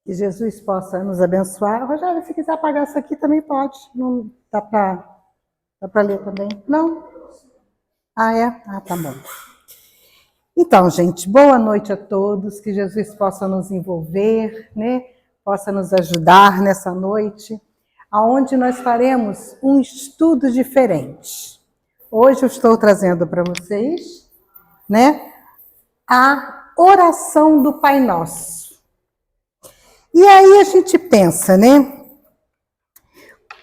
Que Jesus possa nos abençoar. Rogério, se quiser apagar isso aqui também pode. Não dá para ler também? Não? Ah, é? Ah, tá bom. Então, gente, boa noite a todos. Que Jesus possa nos envolver, né? Possa nos ajudar nessa noite, aonde nós faremos um estudo diferente. Hoje eu estou trazendo para vocês, né, a oração do Pai Nosso. E aí a gente pensa, né?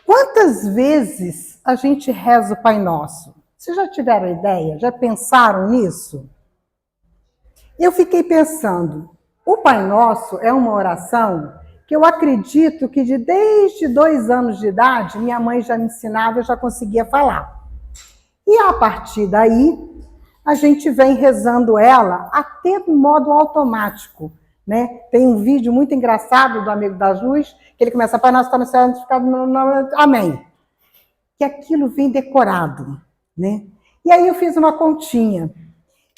Quantas vezes a gente reza o Pai Nosso? Vocês já tiveram ideia? Já pensaram nisso? Eu fiquei pensando, o Pai Nosso é uma oração que eu acredito que desde 2 anos de idade, minha mãe já me ensinava, eu já conseguia falar. E a partir daí, a gente vem rezando ela até do modo automático, né? Tem um vídeo muito engraçado do Amigo das Luzes, que ele começa, Pai Nosso, está no céu, santificado, amém. Que aquilo vem decorado, né? E aí eu fiz uma continha.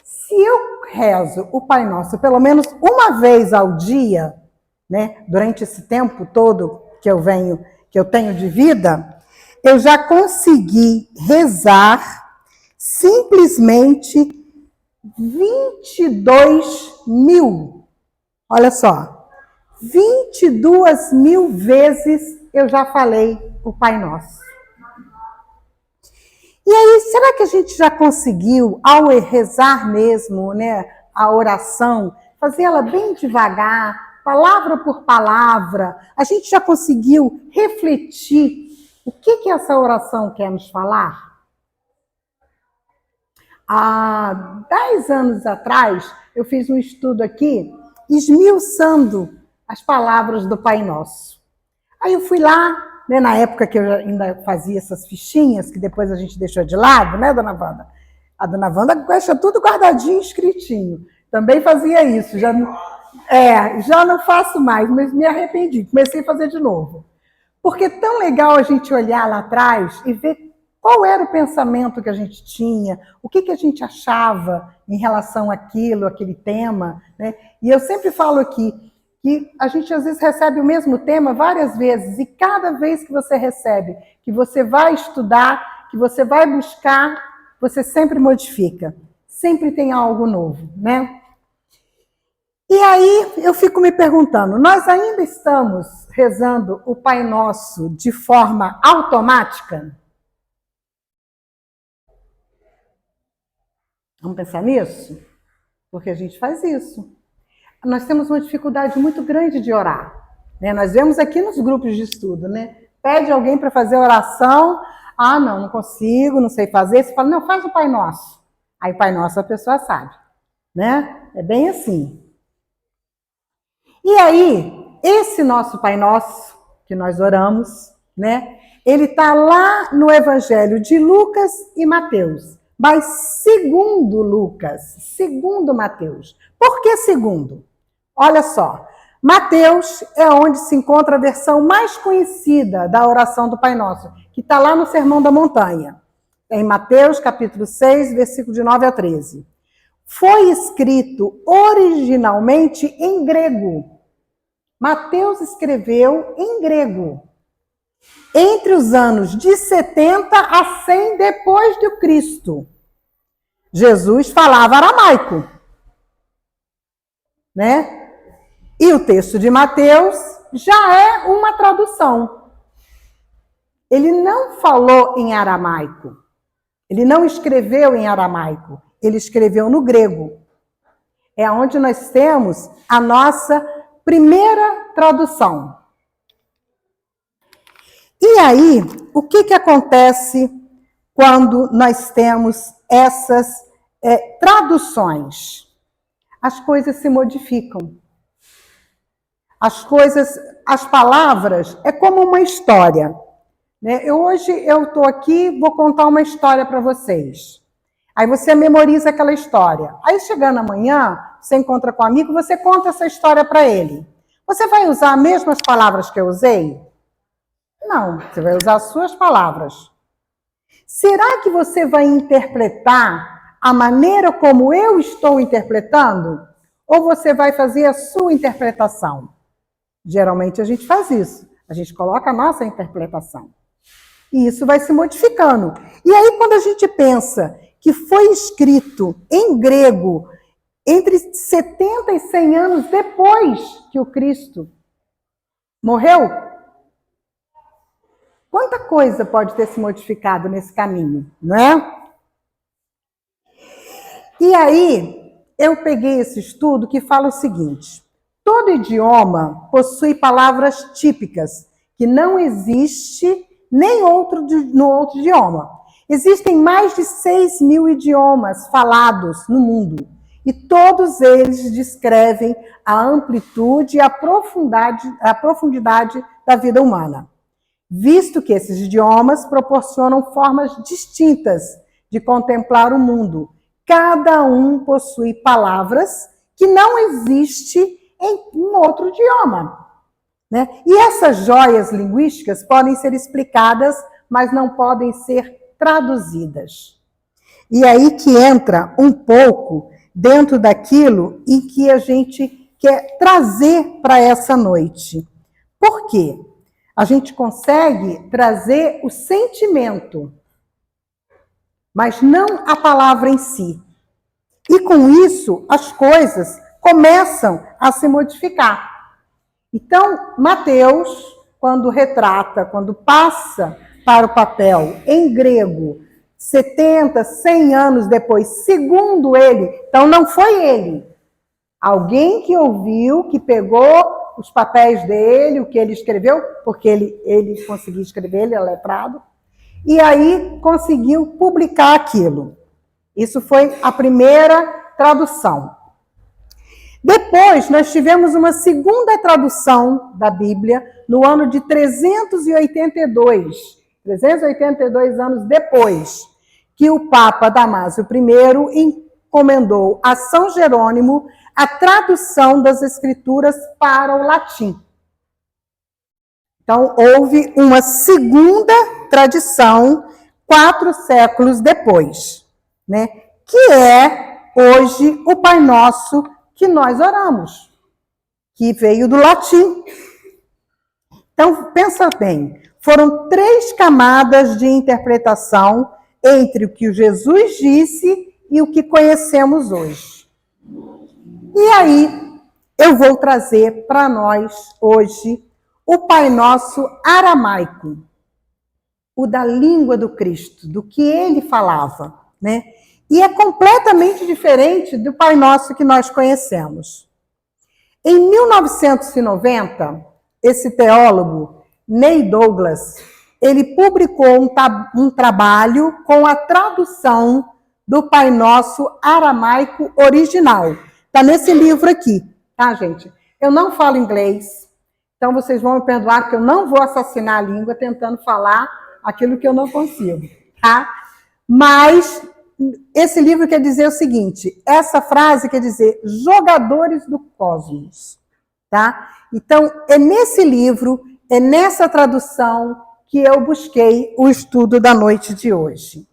Se eu rezo o Pai Nosso pelo menos uma vez ao dia, né, durante esse tempo todo que eu tenho de vida, eu já consegui rezar simplesmente 22 mil. Olha só, 22 mil vezes eu já falei o Pai Nosso. E aí, será que a gente já conseguiu, ao rezar mesmo, né, a oração, fazer ela bem devagar, palavra por palavra, a gente já conseguiu refletir o que essa oração quer nos falar? Há 10 anos atrás, eu fiz um estudo aqui, esmiuçando as palavras do Pai Nosso. Aí eu fui lá, né, na época que eu ainda fazia essas fichinhas, que depois a gente deixou de lado, né, dona Wanda? A dona Wanda deixa tudo guardadinho, escritinho. Também fazia isso. Já não faço mais, mas me arrependi. Comecei a fazer de novo. Porque é tão legal a gente olhar lá atrás e ver qual era o pensamento que a gente tinha, o que a gente achava em relação àquilo, aquele tema, né? E eu sempre falo aqui, que a gente às vezes recebe o mesmo tema várias vezes, e cada vez que você recebe, que você vai estudar, que você vai buscar, você sempre modifica. Sempre tem algo novo, né? E aí eu fico me perguntando, nós ainda estamos rezando o Pai Nosso de forma automática? Vamos pensar nisso? Porque a gente faz isso. Nós temos uma dificuldade muito grande de orar, né? Nós vemos aqui nos grupos de estudo, né? Pede alguém para fazer oração, não consigo, não sei fazer. Você fala, não, faz o Pai Nosso. Aí o Pai Nosso a pessoa sabe, né? É bem assim. E aí, esse nosso Pai Nosso, que nós oramos, né? Ele está lá no Evangelho de Lucas e Mateus. Mas segundo Lucas, segundo Mateus. Por que segundo? Olha só, Mateus é onde se encontra a versão mais conhecida da oração do Pai Nosso, que está lá no Sermão da Montanha, em Mateus capítulo 6, versículo de 9 a 13. Foi escrito originalmente em grego. Mateus escreveu em grego, entre os anos de 70 a 100 depois de Cristo. Jesus falava aramaico, né? E o texto de Mateus já é uma tradução. Ele não falou em aramaico. Ele não escreveu em aramaico. Ele escreveu no grego. É onde nós temos a nossa primeira tradução. E aí, o que acontece quando nós temos essas traduções? As coisas se modificam. As palavras é como uma história, né? Hoje eu estou aqui, vou contar uma história para vocês. Aí você memoriza aquela história. Aí chegando amanhã, você encontra com um amigo, você conta essa história para ele. Você vai usar as mesmas palavras que eu usei? Não, você vai usar as suas palavras. Será que você vai interpretar a maneira como eu estou interpretando? Ou você vai fazer a sua interpretação? Geralmente a gente faz isso. A gente coloca a nossa interpretação. E isso vai se modificando. E aí, quando a gente pensa que foi escrito em grego entre 70 e 100 anos depois que o Cristo morreu, quanta coisa pode ter se modificado nesse caminho, não é? E aí, eu peguei esse estudo que fala o seguinte: todo idioma possui palavras típicas que não existe nem no outro idioma. Existem mais de 6.000 idiomas falados no mundo e todos eles descrevem a amplitude e a profundidade da vida humana, visto que esses idiomas proporcionam formas distintas de contemplar o mundo. Cada um possui palavras que não existem em um outro idioma. Né? E essas joias linguísticas podem ser explicadas, mas não podem ser traduzidas. E aí que entra um pouco dentro daquilo em que a gente quer trazer para essa noite. Por quê? A gente consegue trazer o sentimento, mas não a palavra em si. E com isso, as coisas começam a se modificar. Então, Mateus, quando retrata, quando passa para o papel em grego, 70, 100 anos depois, segundo ele, então não foi ele. Alguém que ouviu, que pegou os papéis dele, o que ele escreveu, porque ele conseguiu escrever, ele é letrado, e aí conseguiu publicar aquilo. Isso foi a primeira tradução. Depois, nós tivemos uma segunda tradução da Bíblia no ano de 382 anos depois, que o Papa Damásio I encomendou a São Jerônimo a tradução das Escrituras para o latim. Então, houve uma segunda tradição 4 séculos depois, né? Que é hoje o Pai Nosso que nós oramos, que veio do latim. Então, pensa bem, foram 3 camadas de interpretação entre o que Jesus disse e o que conhecemos hoje. E aí, eu vou trazer para nós hoje o Pai Nosso aramaico, o da língua do Cristo, do que ele falava, né? E é completamente diferente do Pai Nosso que nós conhecemos. Em 1990, esse teólogo, Neil Douglas, ele publicou um trabalho com a tradução do Pai Nosso aramaico original. Está nesse livro aqui, tá, gente? Eu não falo inglês, então vocês vão me perdoar porque eu não vou assassinar a língua tentando falar aquilo que eu não consigo, tá? Mas esse livro quer dizer o seguinte, essa frase quer dizer jogadores do cosmos, tá? Então, é nesse livro, é nessa tradução que eu busquei o estudo da noite de hoje.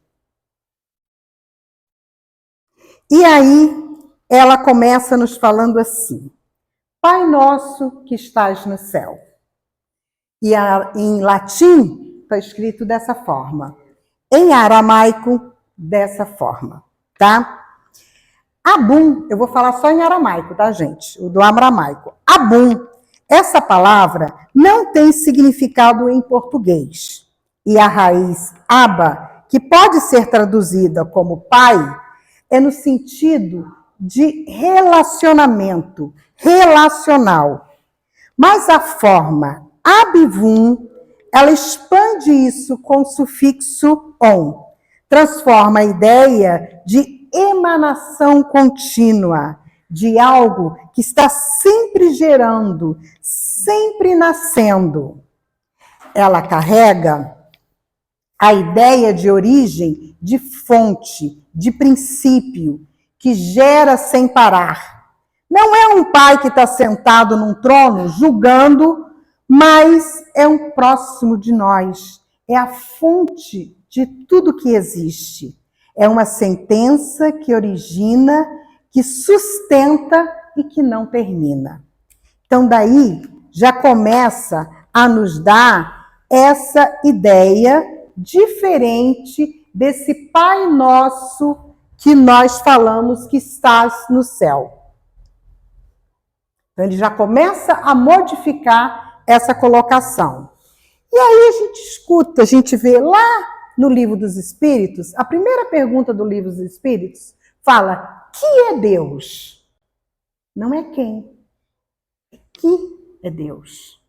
E aí, ela começa nos falando assim: Pai nosso que estás no céu. E em latim está escrito dessa forma. Em aramaico, dessa forma, tá? Abum, eu vou falar só em aramaico, tá, gente? O do aramaico. Abum, essa palavra não tem significado em português. E a raiz aba, que pode ser traduzida como pai, é no sentido de relacionamento, relacional. Mas a forma abivum, ela expande isso com o sufixo on. Transforma a ideia de emanação contínua, de algo que está sempre gerando, sempre nascendo. Ela carrega a ideia de origem, de fonte, de princípio, que gera sem parar. Não é um pai que está sentado num trono julgando, mas é um próximo de nós. É a fonte de tudo que existe. É uma sentença que origina, que sustenta e que não termina. Então, daí já começa a nos dar essa ideia diferente desse Pai Nosso que nós falamos que estás no céu. Então, ele já começa a modificar essa colocação. E aí a gente escuta, a gente vê lá no Livro dos Espíritos, a primeira pergunta do Livro dos Espíritos fala: que é Deus? Não é quem. É que é Deus.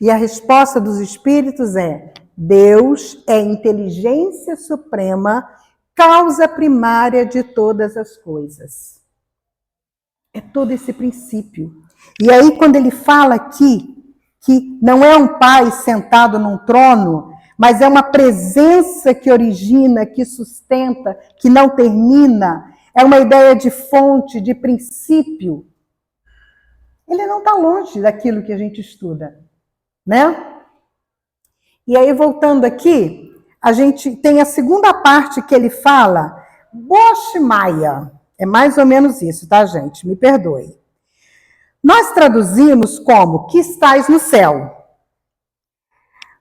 E a resposta dos Espíritos é: Deus é inteligência suprema, causa primária de todas as coisas. É todo esse princípio. E aí, quando ele fala aqui que não é um pai sentado num trono, mas é uma presença que origina, que sustenta, que não termina, é uma ideia de fonte, de princípio. Ele não está longe daquilo que a gente estuda, né? E aí, voltando aqui, a gente tem a segunda parte que ele fala, Boshmaya. É mais ou menos isso, tá, gente? Me perdoe. Nós traduzimos como que estás no céu.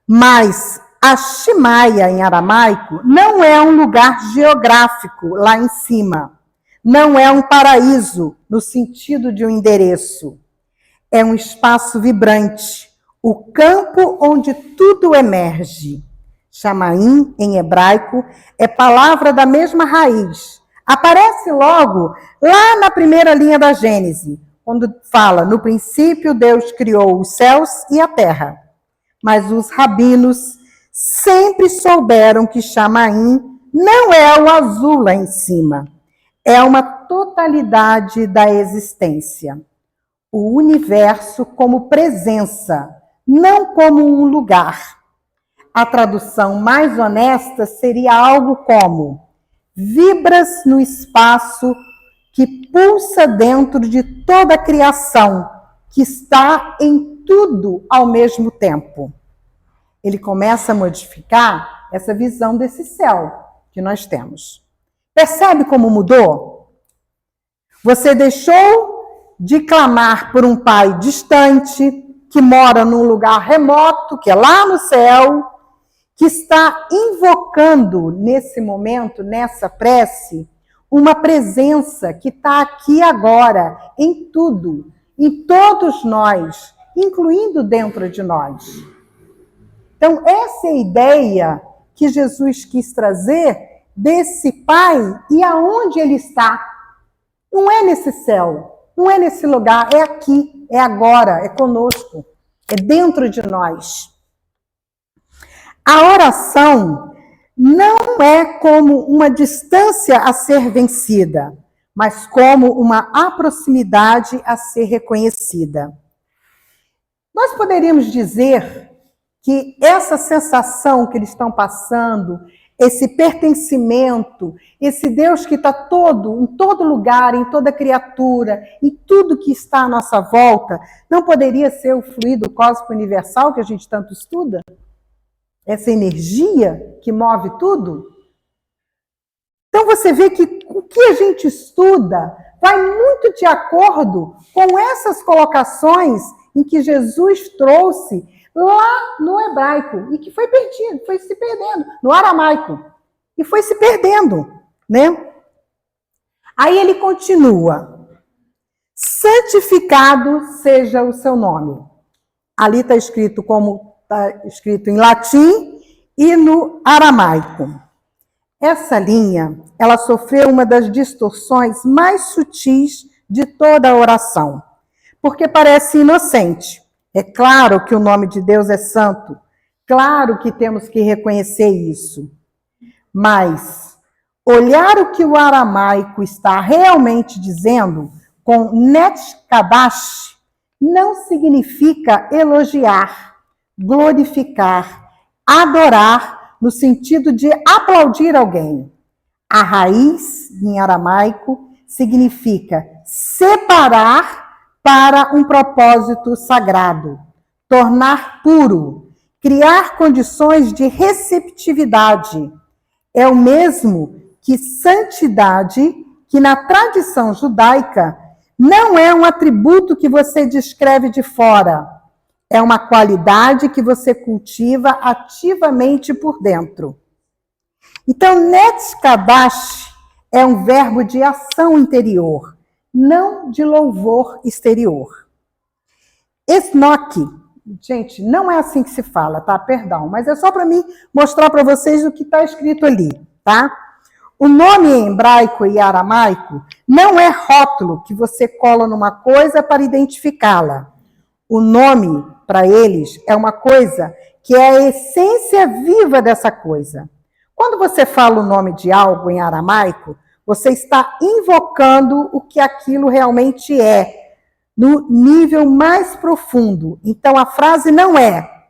Mas a Shimaya, em aramaico, não é um lugar geográfico lá em cima. Não é um paraíso, no sentido de um endereço. É um espaço vibrante, o campo onde tudo emerge. Shamaim, em hebraico, é palavra da mesma raiz. Aparece logo lá na primeira linha da Gênese, quando fala: no princípio Deus criou os céus e a terra. Mas os rabinos sempre souberam que Shamaim não é o azul lá em cima. É uma totalidade da existência. O universo como presença, não como um lugar. A tradução mais honesta seria algo como: vibras no espaço que pulsa dentro de toda a criação, que está em tudo ao mesmo tempo. Ele começa a modificar essa visão desse céu que nós temos. Percebe como mudou? Você deixou de clamar por um pai distante, que mora num lugar remoto, que é lá no céu, que está invocando nesse momento, nessa prece, uma presença que está aqui agora, em tudo, em todos nós, incluindo dentro de nós. Então, essa é a ideia que Jesus quis trazer desse Pai e aonde ele está. Não é nesse céu, não é nesse lugar, é aqui, é agora, é conosco, é dentro de nós. A oração não é como uma distância a ser vencida, mas como uma proximidade a ser reconhecida. Nós poderíamos dizer que essa sensação que eles estão passando, esse pertencimento, esse Deus que está em todo lugar, em toda criatura, em tudo que está à nossa volta, não poderia ser o fluido cósmico universal que a gente tanto estuda? Essa energia que move tudo? Então você vê que o que a gente estuda vai muito de acordo com essas colocações em que Jesus trouxe lá no hebraico e que foi perdido, foi se perdendo, no aramaico, e foi se perdendo, né? Aí ele continua: santificado seja o seu nome. Ali está escrito como está escrito em latim e no aramaico. Essa linha, ela sofreu uma das distorções mais sutis de toda a oração, porque parece inocente. É claro que o nome de Deus é santo, claro que temos que reconhecer isso, mas olhar o que o aramaico está realmente dizendo com Netkadash não significa elogiar, glorificar, adorar, no sentido de aplaudir alguém. A raiz, em aramaico, significa separar para um propósito sagrado, tornar puro, criar condições de receptividade. É o mesmo que santidade, que na tradição judaica não é um atributo que você descreve de fora, é uma qualidade que você cultiva ativamente por dentro. Então, Netzkadash é um verbo de ação interior, não de louvor exterior. Esnoque, gente, não é assim que se fala, tá? Perdão, mas é só para mim mostrar para vocês o que está escrito ali, tá? O nome em hebraico e aramaico não é rótulo que você cola numa coisa para identificá-la. O nome, para eles, é uma coisa que é a essência viva dessa coisa. Quando você fala o nome de algo em aramaico, você está invocando o que aquilo realmente é, no nível mais profundo. Então, a frase não é: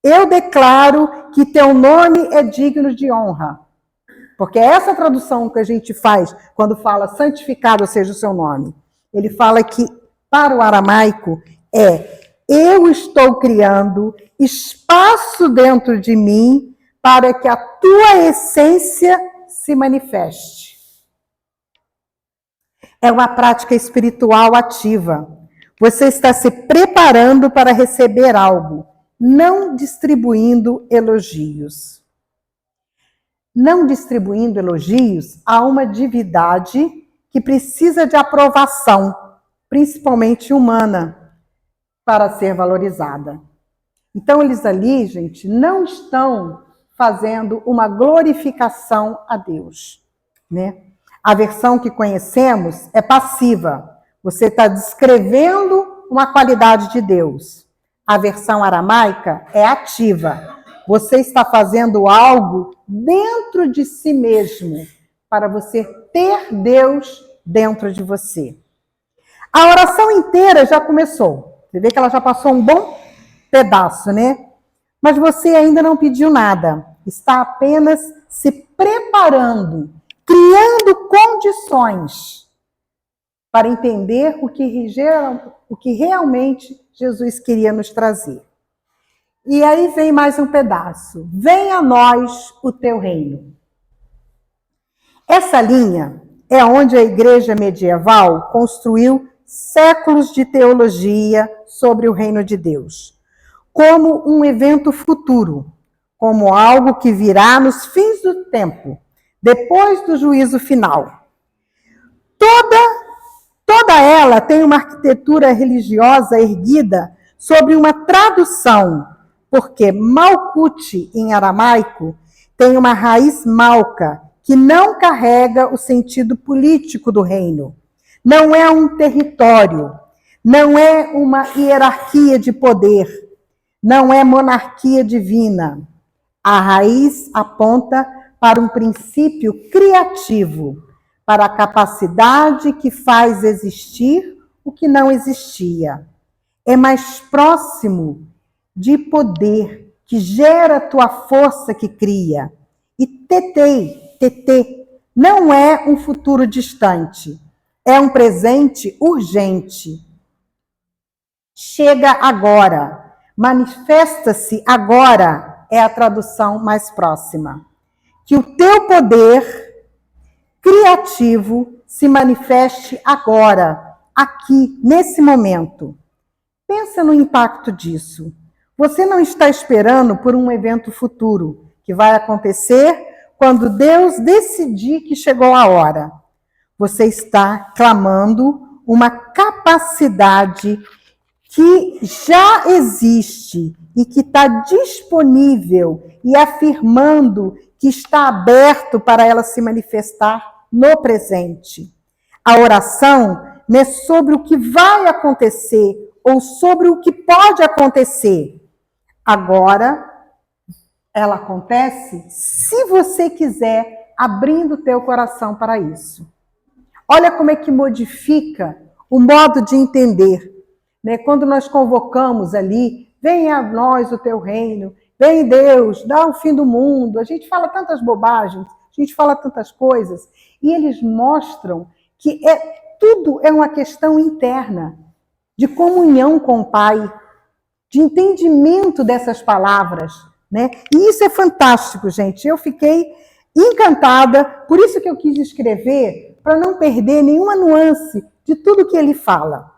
eu declaro que teu nome é digno de honra. Porque é essa tradução que a gente faz quando fala santificado seja o seu nome. Ele fala que, para o aramaico, eu estou criando espaço dentro de mim para que a tua essência se manifeste. É uma prática espiritual ativa. Você está se preparando para receber algo, não distribuindo elogios. Não distribuindo elogios a uma divindade que precisa de aprovação, principalmente humana, para ser valorizada. Então, eles ali, gente, não estão fazendo uma glorificação a Deus, né? A versão que conhecemos é passiva. Você está descrevendo uma qualidade de Deus. A versão aramaica é ativa. Você está fazendo algo dentro de si mesmo, para você ter Deus dentro de você. A oração inteira já começou. Você vê que ela já passou um bom pedaço, né? Mas você ainda não pediu nada. Está apenas se preparando, criando condições para entender o que realmente Jesus queria nos trazer. E aí vem mais um pedaço. Venha a nós o teu reino. Essa linha é onde a igreja medieval construiu séculos de teologia sobre o reino de Deus, como um evento futuro, como algo que virá nos fins do tempo, depois do juízo final. Toda ela tem uma arquitetura religiosa erguida sobre uma tradução, porque Malkut, em aramaico, tem uma raiz malca, que não carrega o sentido político do reino. Não é um território, não é uma hierarquia de poder, não é monarquia divina. A raiz aponta para um princípio criativo, para a capacidade que faz existir o que não existia. É mais próximo de poder, que gera tua força que cria. E Tetê, não é um futuro distante, é um presente urgente. Chega agora, manifesta-se agora, é a tradução mais próxima. Que o teu poder criativo se manifeste agora, aqui, nesse momento. Pensa no impacto disso. Você não está esperando por um evento futuro, que vai acontecer quando Deus decidir que chegou a hora. Você está clamando uma capacidade que já existe e que está disponível e afirmando que está aberto para ela se manifestar no presente. A oração não é sobre o que vai acontecer ou sobre o que pode acontecer. Agora, ela acontece se você quiser, abrindo o teu coração para isso. Olha como é que modifica o modo de entender. Né? Quando nós convocamos ali, venha a nós o teu reino, vem Deus, dá o fim do mundo. A gente fala tantas bobagens, a gente fala tantas coisas, e eles mostram que tudo é uma questão interna, de comunhão com o Pai, de entendimento dessas palavras, né? E isso é fantástico, gente. Eu fiquei encantada, por isso que eu quis escrever, para não perder nenhuma nuance de tudo que ele fala.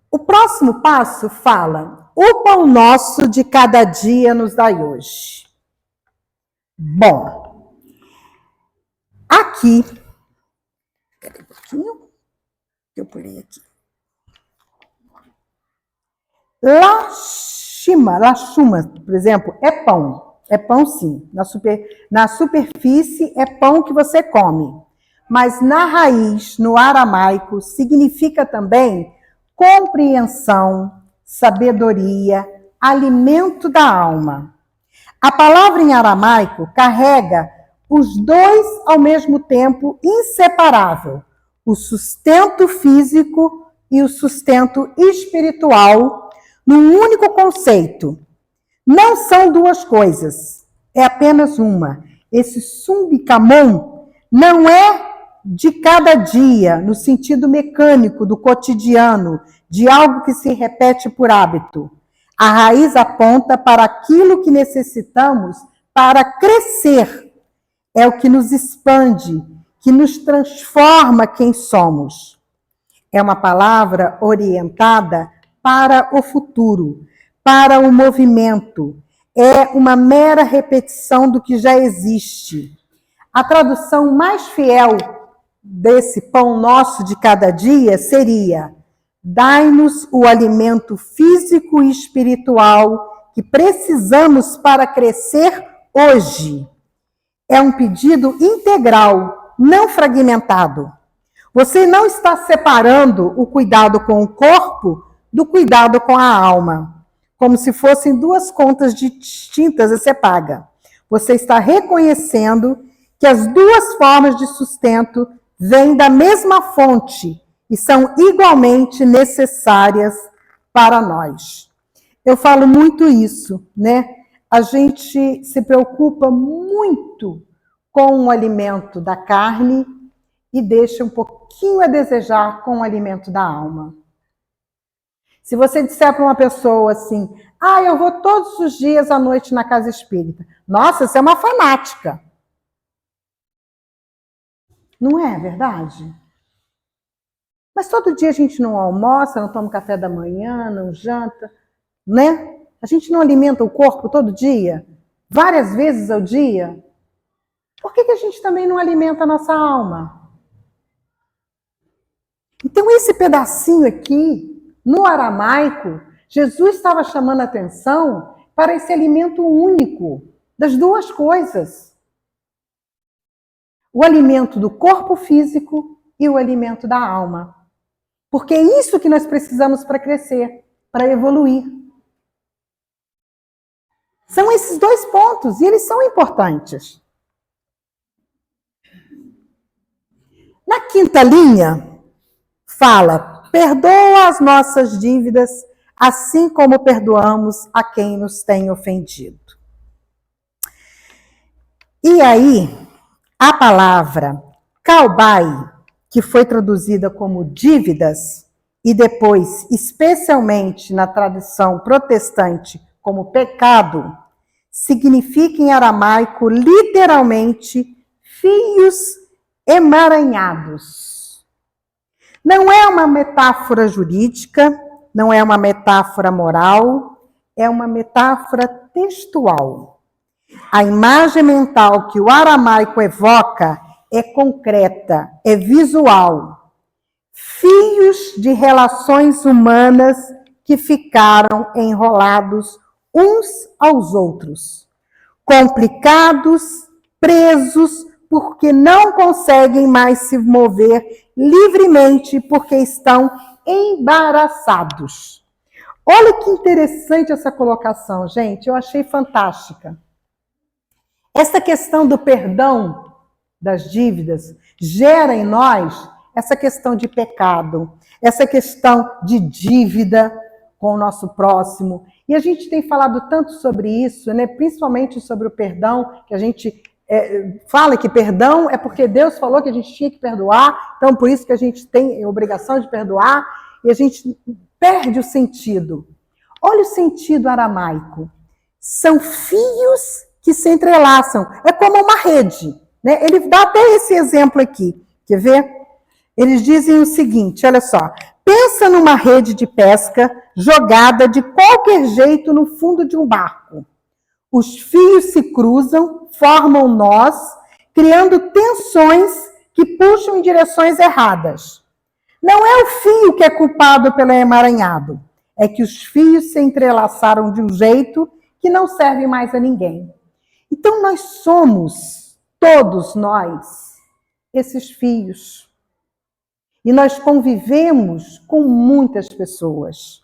O próximo passo fala: o pão nosso de cada dia nos dai hoje. Bom, aqui, peraí um pouquinho, eu pulei aqui. Lachuma, por exemplo, é pão. É pão sim. Na superfície é pão que você come. Mas na raiz, no aramaico, significa também compreensão, sabedoria, alimento da alma. A palavra em aramaico carrega os dois ao mesmo tempo, inseparável: o sustento físico e o sustento espiritual, num único conceito. Não são duas coisas, é apenas uma. Esse sumbikamon não é de cada dia, no sentido mecânico do cotidiano, de algo que se repete por hábito. A raiz aponta para aquilo que necessitamos para crescer. É o que nos expande, que nos transforma quem somos. É uma palavra orientada para o futuro, para o movimento. É uma mera repetição do que já existe. A tradução mais fiel desse pão nosso de cada dia seria: dai-nos o alimento físico e espiritual que precisamos para crescer hoje. É um pedido integral, não fragmentado. Você não está separando o cuidado com o corpo do cuidado com a alma, como se fossem duas contas distintas a ser paga. Você está reconhecendo que as duas formas de sustento vêm da mesma fonte e são igualmente necessárias para nós. Eu falo muito isso, né? A gente se preocupa muito com o alimento da carne e deixa um pouquinho a desejar com o alimento da alma. Se você disser para uma pessoa assim: eu vou todos os dias à noite na casa espírita. Nossa, você é uma fanática. Não é verdade? Mas todo dia a gente não almoça, não toma café da manhã, não janta, né? A gente não alimenta o corpo todo dia? Várias vezes ao dia? Por que a gente também não alimenta a nossa alma? Então esse pedacinho aqui, no aramaico, Jesus estava chamando a atenção para esse alimento único das duas coisas. O alimento do corpo físico e o alimento da alma. Porque é isso que nós precisamos para crescer, para evoluir. São esses dois pontos, e eles são importantes. Na quinta linha, fala: perdoa as nossas dívidas, assim como perdoamos a quem nos tem ofendido. E aí, a palavra kaubai, que foi traduzida como dívidas, e depois, especialmente na tradução protestante, como pecado, significa em aramaico literalmente fios emaranhados. Não é uma metáfora jurídica, não é uma metáfora moral, é uma metáfora textual. A imagem mental que o aramaico evoca é concreta, é visual. Fios de relações humanas que ficaram enrolados uns aos outros, complicados, presos, porque não conseguem mais se mover livremente, porque estão embaraçados. Olha que interessante essa colocação, gente, eu achei fantástica. Essa questão do perdão das dívidas gera em nós essa questão de pecado, essa questão de dívida com o nosso próximo. E a gente tem falado tanto sobre isso, né? Principalmente sobre o perdão, que a gente fala que perdão é porque Deus falou que a gente tinha que perdoar, então por isso que a gente tem a obrigação de perdoar, e a gente perde o sentido. Olha o sentido aramaico. São fios que se entrelaçam, é como uma rede, né? Ele dá até esse exemplo aqui, quer ver? Eles dizem o seguinte, olha só: Pensa numa rede de pesca jogada de qualquer jeito no fundo de um barco. Os fios se cruzam, formam nós, criando tensões que puxam em direções erradas. Não é o fio que é culpado pelo emaranhado, é que os fios se entrelaçaram de um jeito que não serve mais a ninguém. Então nós somos, todos nós, esses fios. E nós convivemos com muitas pessoas.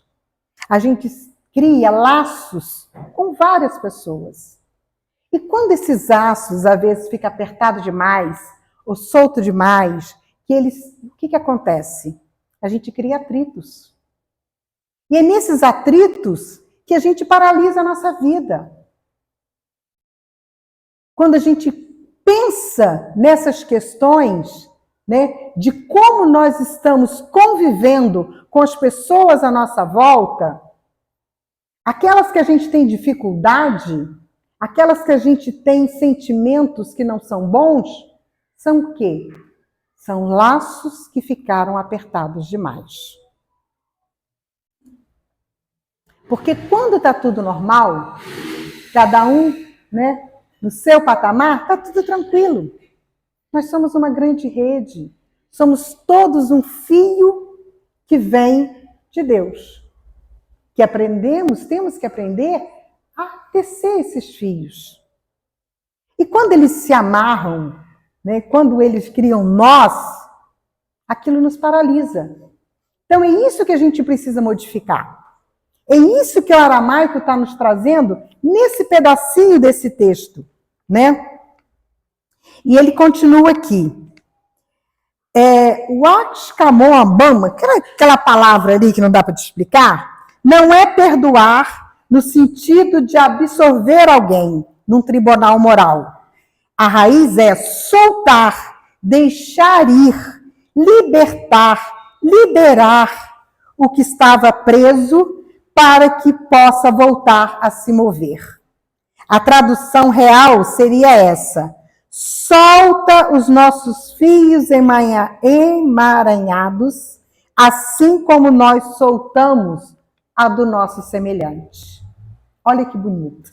A gente cria laços com várias pessoas. E quando esses laços, às vezes, ficam apertados demais, ou solto demais, o que acontece? A gente cria atritos. E é nesses atritos que a gente paralisa a nossa vida. Quando a gente pensa nessas questões, né, de como nós estamos convivendo com as pessoas à nossa volta, aquelas que a gente tem dificuldade, aquelas que a gente tem sentimentos que não são bons, são o quê? São laços que ficaram apertados demais. Porque quando está tudo normal, cada um, né, no seu patamar, está tudo tranquilo. Nós somos uma grande rede. Somos todos um fio que vem de Deus. Que temos que aprender a tecer esses fios. E quando eles se amarram, né, quando eles criam nós, aquilo nos paralisa. Então é isso que a gente precisa modificar. É isso que o aramaico está nos trazendo nesse pedacinho desse texto, né? E ele continua aqui. O Atkamoambama, aquela palavra ali que não dá para te explicar, não é perdoar no sentido de absorver alguém num tribunal moral. A raiz é soltar, deixar ir, libertar, liberar o que estava preso para que possa voltar a se mover. A tradução real seria essa: solta os nossos fios emaranhados, assim como nós soltamos a do nosso semelhante. Olha que bonito.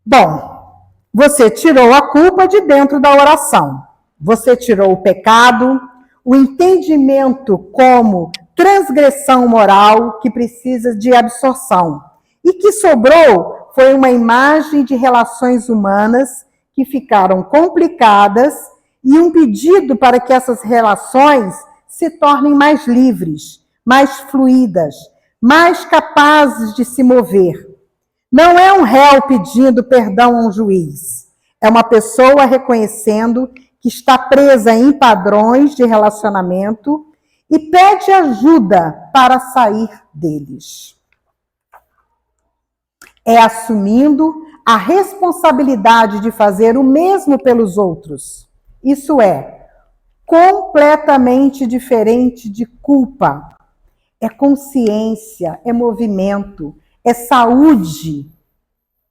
Bom, você tirou a culpa de dentro da oração. Você tirou o pecado, o entendimento como transgressão moral que precisa de absorção. E que sobrou foi uma imagem de relações humanas que ficaram complicadas e um pedido para que essas relações se tornem mais livres, mais fluídas, mais capazes de se mover. Não é um réu pedindo perdão a um juiz. É uma pessoa reconhecendo que está presa em padrões de relacionamento e pede ajuda para sair deles. É assumindo a responsabilidade de fazer o mesmo pelos outros. Isso é completamente diferente de culpa. É consciência, é movimento, é saúde.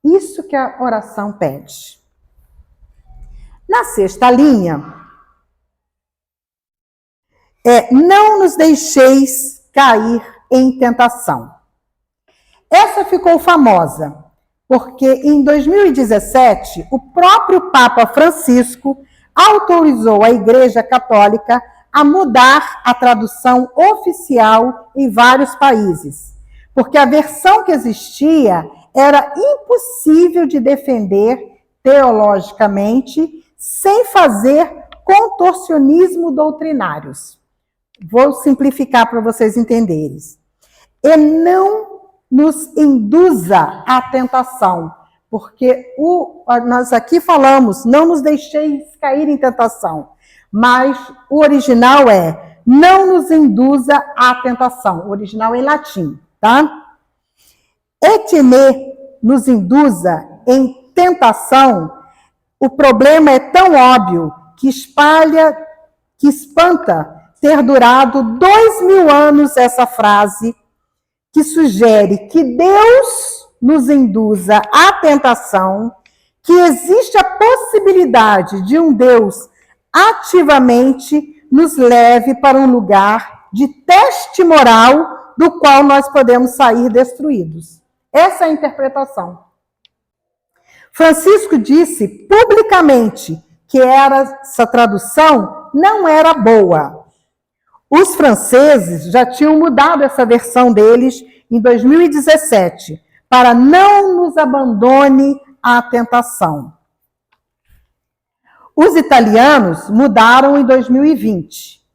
Isso que a oração pede. Na sexta linha, não nos deixeis cair em tentação. Essa ficou famosa, porque em 2017, o próprio Papa Francisco autorizou a Igreja Católica a mudar a tradução oficial em vários países, porque a versão que existia era impossível de defender teologicamente sem fazer contorcionismo doutrinários. Vou simplificar para vocês entenderem. E não nos induza à tentação, porque nós aqui falamos, não nos deixeis cair em tentação, mas o original é, não nos induza à tentação, o original é em latim, tá? Etne nos induza em tentação, o problema é tão óbvio que espanta ter durado 2000 anos essa frase, que sugere que Deus nos induza à tentação, que existe a possibilidade de um Deus ativamente nos leve para um lugar de teste moral do qual nós podemos sair destruídos. Essa é a interpretação. Francisco disse publicamente que essa tradução não era boa. Os franceses já tinham mudado essa versão deles em 2017, para não nos abandone à tentação. Os italianos mudaram em 2020.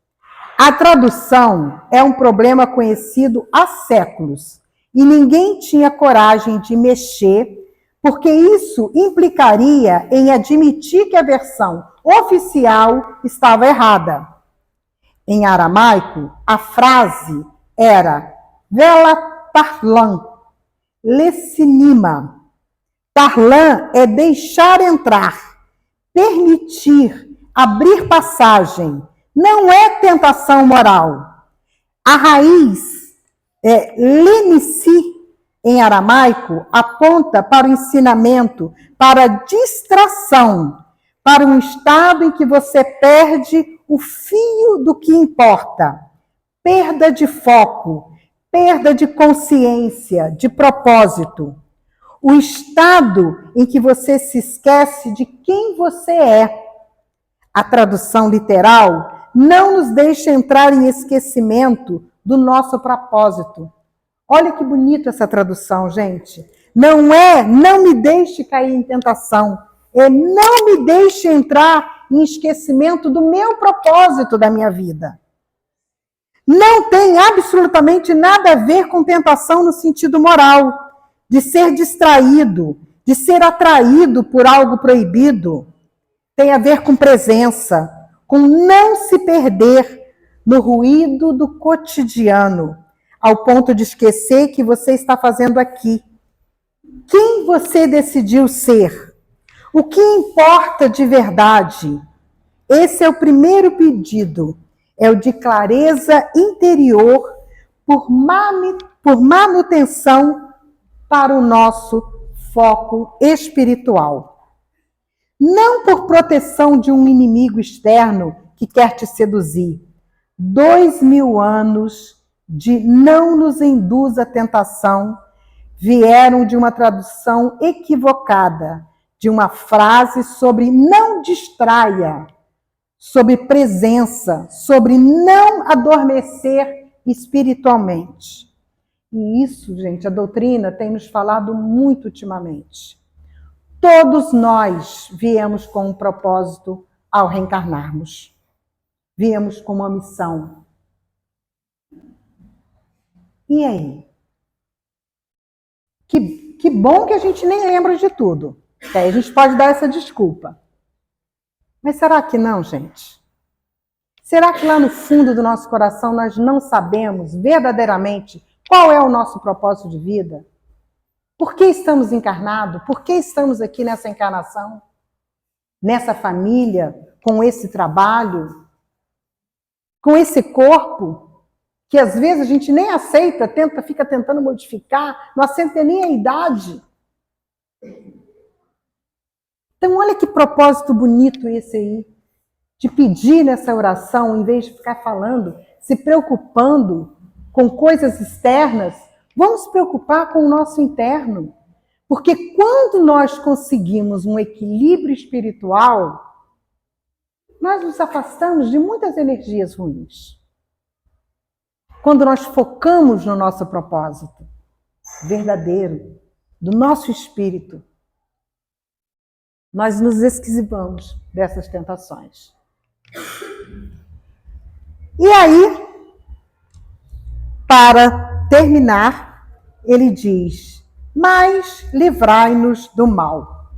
A tradução é um problema conhecido há séculos e ninguém tinha coragem de mexer, porque isso implicaria em admitir que a versão oficial estava errada. Em aramaico, a frase era Vela Tarlan, Lesinima. Tarlan é deixar entrar, permitir, abrir passagem. Não é tentação moral. A raiz lenici, em aramaico, aponta para o ensinamento, para a distração, para um estado em que você perde o fio do que importa. Perda de foco, perda de consciência, de propósito. O estado em que você se esquece de quem você é. A tradução literal não nos deixa entrar em esquecimento do nosso propósito. Olha que bonita essa tradução, gente. Não é não me deixe cair em tentação, é não me deixe entrar em esquecimento do meu propósito da minha vida. Não tem absolutamente nada a ver com tentação no sentido moral, de ser distraído, de ser atraído por algo proibido. Tem a ver com presença, com não se perder no ruído do cotidiano, ao ponto de esquecer que você está fazendo aqui. Quem você decidiu ser? O que importa de verdade? Esse é o primeiro pedido, é o de clareza interior por manutenção para o nosso foco espiritual. Não por proteção de um inimigo externo que quer te seduzir. 2000 anos de não nos induz à tentação vieram de uma tradução equivocada, de uma frase sobre não distraia, sobre presença, sobre não adormecer espiritualmente. E isso, gente, a doutrina tem nos falado muito ultimamente. Todos nós viemos com um propósito ao reencarnarmos. Viemos com uma missão. E aí? Que bom que a gente nem lembra de tudo. Que aí a gente pode dar essa desculpa. Mas será que não, gente? Será que lá no fundo do nosso coração nós não sabemos verdadeiramente qual é o nosso propósito de vida? Por que estamos encarnados? Por que estamos aqui nessa encarnação? Nessa família, com esse trabalho, com esse corpo, que às vezes a gente nem aceita, fica tentando modificar, não aceita nem a idade. Então, olha que propósito bonito esse aí, de pedir nessa oração, em vez de ficar falando, se preocupando com coisas externas, vamos se preocupar com o nosso interno. Porque quando nós conseguimos um equilíbrio espiritual, nós nos afastamos de muitas energias ruins. Quando nós focamos no nosso propósito verdadeiro, do nosso espírito, nós nos esquivamos dessas tentações. E aí, para terminar, ele diz: mas livrai-nos do mal.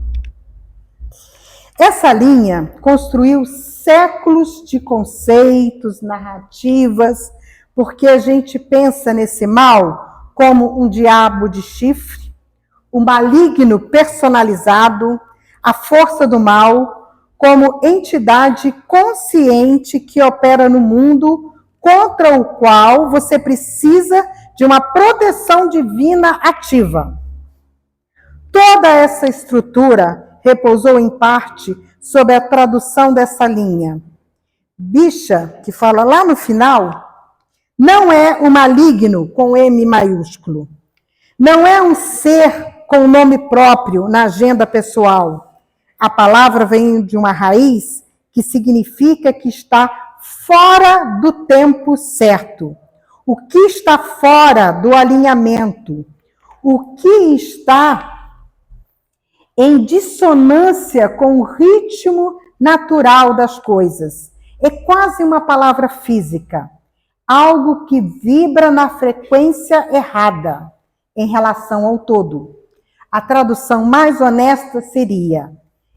Essa linha construiu séculos de conceitos, narrativas, porque a gente pensa nesse mal como um diabo de chifre, um maligno personalizado, a força do mal, como entidade consciente que opera no mundo, contra o qual você precisa de uma proteção divina ativa. Toda essa estrutura repousou em parte sobre a tradução dessa linha. Bicha, que fala lá no final, Não é o maligno com M maiúsculo. Não é um ser com nome próprio na agenda pessoal. A palavra vem de uma raiz que significa que está fora do tempo certo. O que está fora do alinhamento. O que está em dissonância com o ritmo natural das coisas. É quase uma palavra física. Algo que vibra na frequência errada em relação ao todo. A tradução mais honesta seria: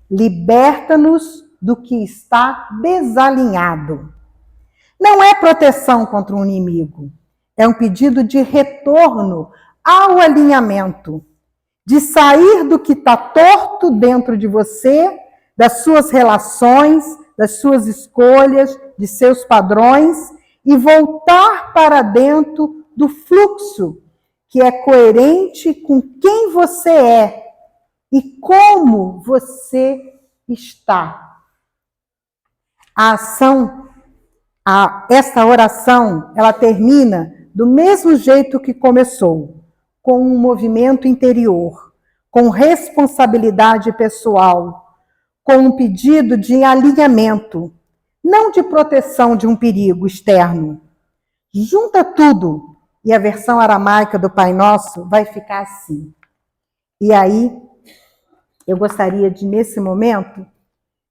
liberta-nos do que está desalinhado. Não é proteção contra um inimigo, é um pedido de retorno ao alinhamento, de sair do que está torto dentro de você, das suas relações, das suas escolhas, de seus padrões, e voltar para dentro do fluxo que é coerente com quem você é e como você está. Esta oração, ela termina do mesmo jeito que começou, com um movimento interior, com responsabilidade pessoal, com um pedido de alinhamento, não de proteção de um perigo externo. Junta tudo e a versão aramaica do Pai Nosso vai ficar assim. E aí, eu gostaria de, nesse momento,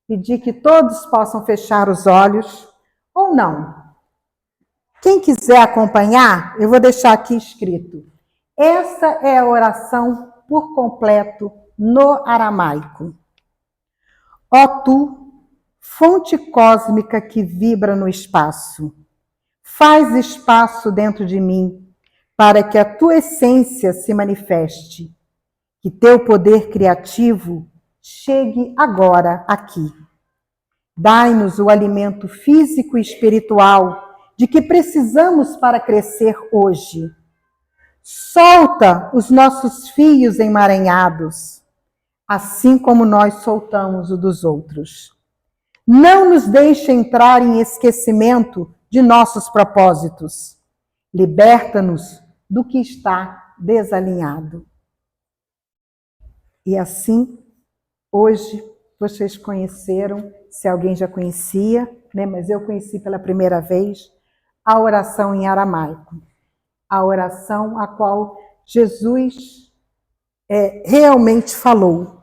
pedir que todos possam fechar os olhos, ou não. Quem quiser acompanhar, eu vou deixar aqui escrito. Essa é a oração por completo no aramaico. Ó tu, fonte cósmica que vibra no espaço, faz espaço dentro de mim para que a tua essência se manifeste, que teu poder criativo chegue agora aqui. Dai-nos o alimento físico e espiritual de que precisamos para crescer hoje. Solta os nossos fios emaranhados, assim como nós soltamos o dos outros. Não nos deixe entrar em esquecimento de nossos propósitos. Liberta-nos do que está desalinhado. E assim, hoje, vocês conheceram, se alguém já conhecia, né, mas eu conheci pela primeira vez, a oração em aramaico. A oração a qual Jesus realmente falou.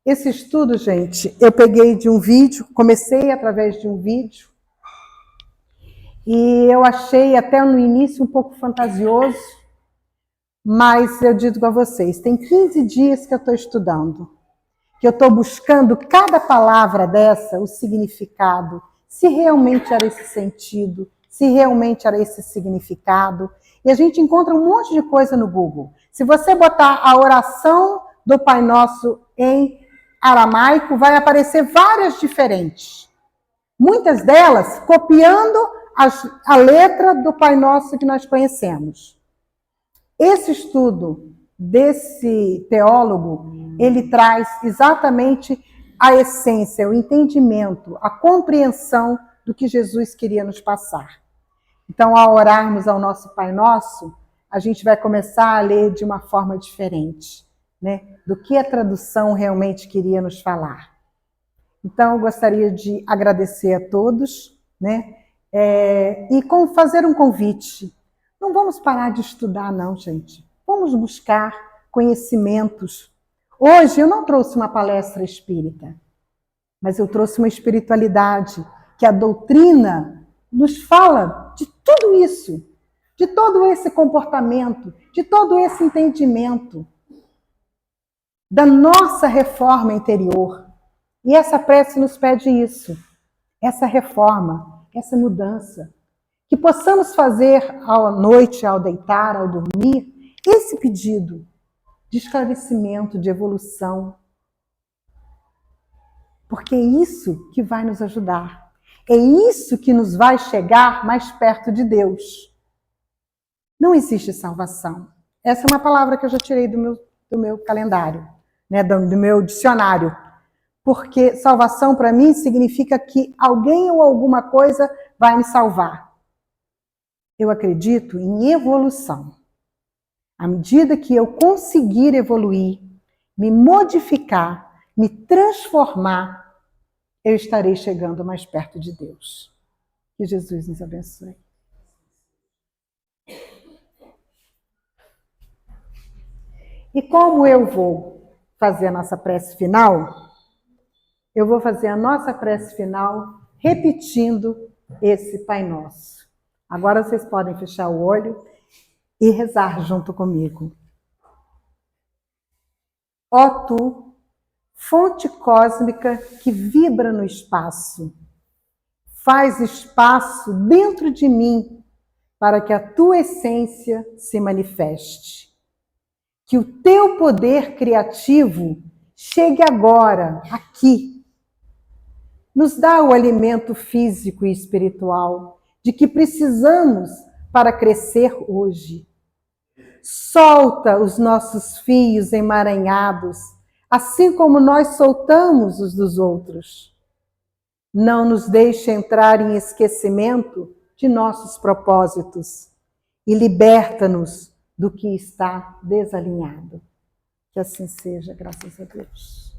Esse estudo, gente, eu peguei de um vídeo, comecei através de um vídeo, e eu achei até no início um pouco fantasioso, mas eu digo a vocês, tem 15 dias que eu estou estudando, que eu estou buscando cada palavra dessa, o significado, se realmente era esse sentido, se realmente era esse significado. E a gente encontra um monte de coisa no Google. Se você botar a oração do Pai Nosso em aramaico, vai aparecer várias diferentes. Muitas delas copiando a letra do Pai Nosso que nós conhecemos. Esse estudo desse teólogo, ele traz exatamente a essência, o entendimento, a compreensão do que Jesus queria nos passar. Então, ao orarmos ao nosso Pai Nosso, a gente vai começar a ler de uma forma diferente, né? Do que a tradução realmente queria nos falar. Então, eu gostaria de agradecer a todos, né? E fazer um convite. Não vamos parar de estudar, não, gente. Vamos buscar conhecimentos. Hoje eu não trouxe uma palestra espírita, mas eu trouxe uma espiritualidade que a doutrina nos fala de tudo isso, de todo esse comportamento, de todo esse entendimento, da nossa reforma interior. E essa prece nos pede isso, essa reforma, essa mudança. Que possamos fazer à noite, ao deitar, ao dormir, esse pedido de esclarecimento, de evolução. Porque é isso que vai nos ajudar. É isso que nos vai chegar mais perto de Deus. Não existe salvação. Essa é uma palavra que eu já tirei do meu calendário, né, do meu dicionário. Porque salvação para mim significa que alguém ou alguma coisa vai me salvar. Eu acredito em evolução. À medida que eu conseguir evoluir, me modificar, me transformar, eu estarei chegando mais perto de Deus. Que Jesus nos abençoe. E como eu vou fazer a nossa prece final, eu vou fazer a nossa prece final repetindo esse Pai Nosso. Agora vocês podem fechar o olho e rezar junto comigo. Ó Tu, fonte cósmica que vibra no espaço, faz espaço dentro de mim para que a Tua essência se manifeste. Que o Teu poder criativo chegue agora, aqui. Nos dá o alimento físico e espiritual de que precisamos para crescer hoje. Solta os nossos fios emaranhados, assim como nós soltamos os dos outros. Não nos deixe entrar em esquecimento de nossos propósitos e liberta-nos do que está desalinhado. Que assim seja, graças a Deus.